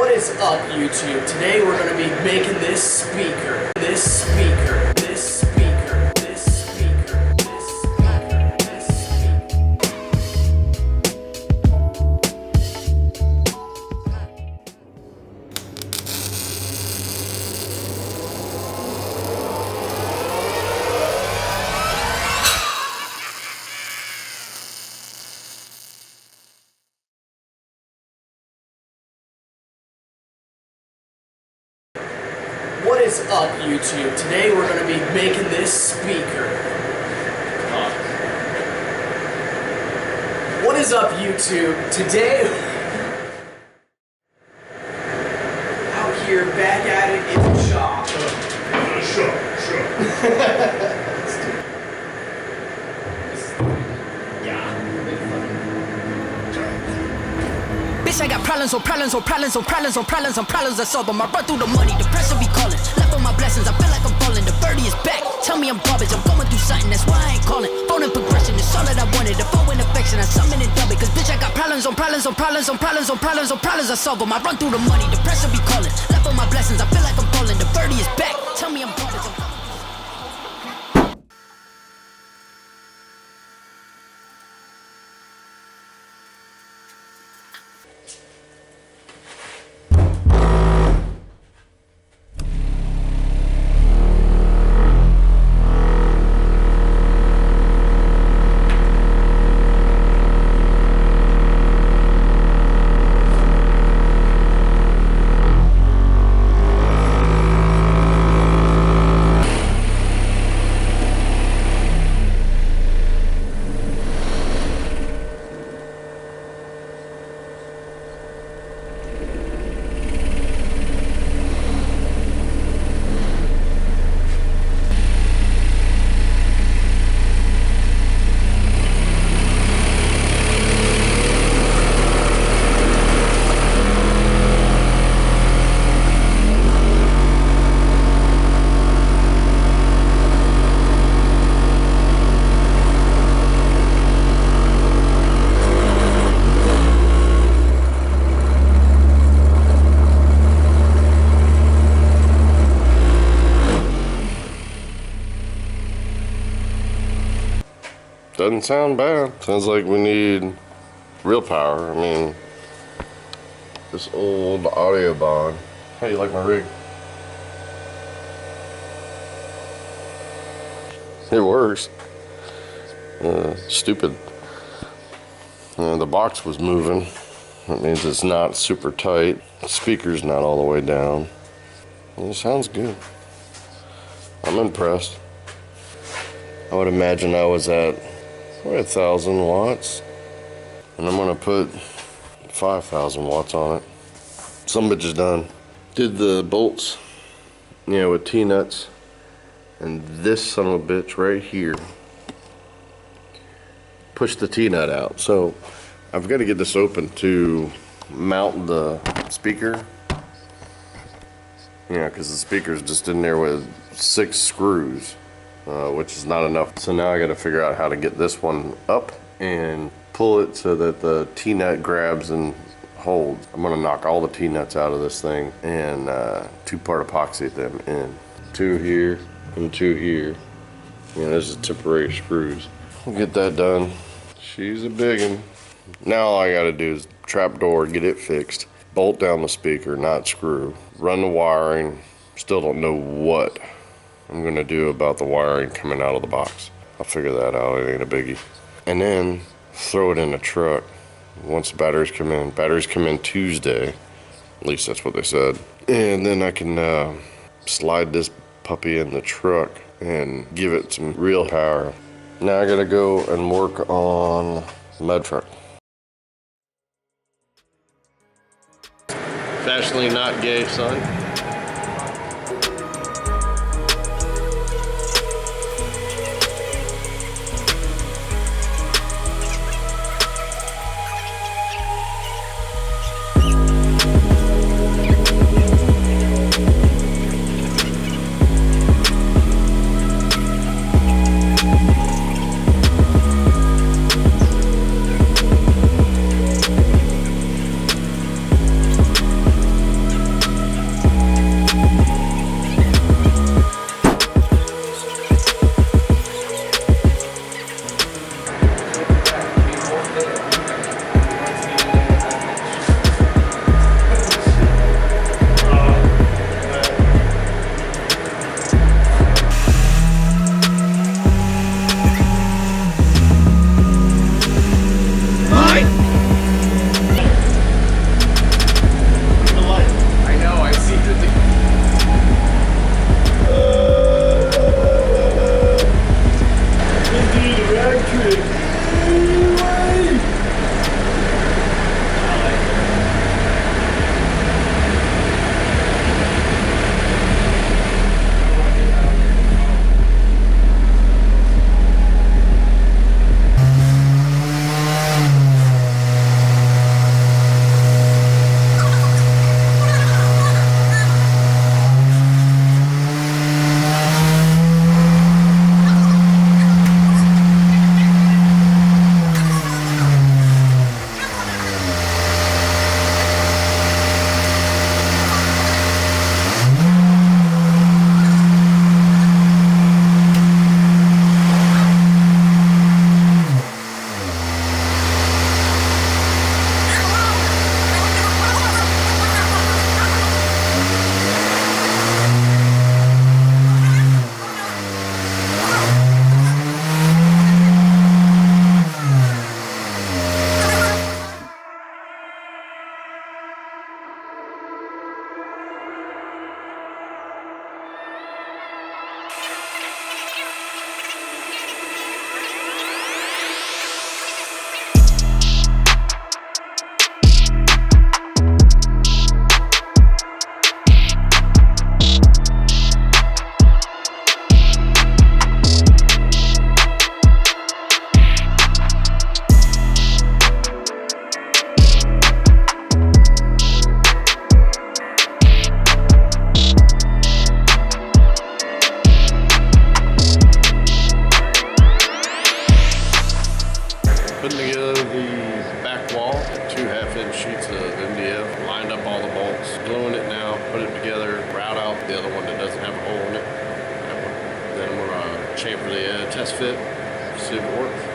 What is up, YouTube? Today we're going to be making this speaker. This speaker. This speaker. This speaker. This speaker. This speaker. What is up, YouTube? Today we're going to be making this speaker. What is up, YouTube? Today, out here back at it in the shop. Sure. Bitch, I got problems on problems on problems on problems on problems on problems I solve them. I run through the money, the pressure be calling. Left on my blessings, I feel like I'm falling. The birdie is back, tell me I'm garbage. I'm going through something, that's why I ain't calling. Phone and progression is all that I wanted. The phone and affection, I summon and dub it. Cause bitch, I got problems on problems on problems on problems on problems on problems I solve them. I run through the money, the pressure be calling. Left on my blessings, I feel like I'm falling. The birdie is back, tell me I'm garbage. Doesn't sound bad. Sounds like we need real power. I mean, this old audio bond. How you like my rig? It works. Stupid. The box was moving. That means it's not super tight. The speaker's not all the way down. It sounds good. I'm impressed. I would imagine I was at 1,000 watts, and I'm gonna put 5,000 watts on it. Some bitch is done. Did the bolts, with T-nuts, and this son of a bitch right here push the T-nut out. So I've got to get this open to mount the speaker. Because the speaker's just in there with 6 screws. Which is not enough. So now I got to figure out how to get this one up and pull it so that the T-nut grabs and holds. I'm gonna knock all the T-nuts out of this thing and 2-part epoxy them in. 2 here and 2 here. This is temporary screws. We'll get that done. She's a big one. Now all I got to do is trap door, get it fixed, bolt down the speaker, not screw, run the wiring. Still don't know what I'm gonna do about the wiring coming out of the box. I'll figure that out. It ain't a biggie. And then throw it in the truck once the batteries come in. Batteries come in Tuesday, at least that's what they said. And then I can slide this puppy in the truck and give it some real power. Now I gotta go and work on the mud truck. Fashionably not gay, son. the other one that doesn't have a hole in it. That one. Then I'm gonna chamfer the test fit, see if it works.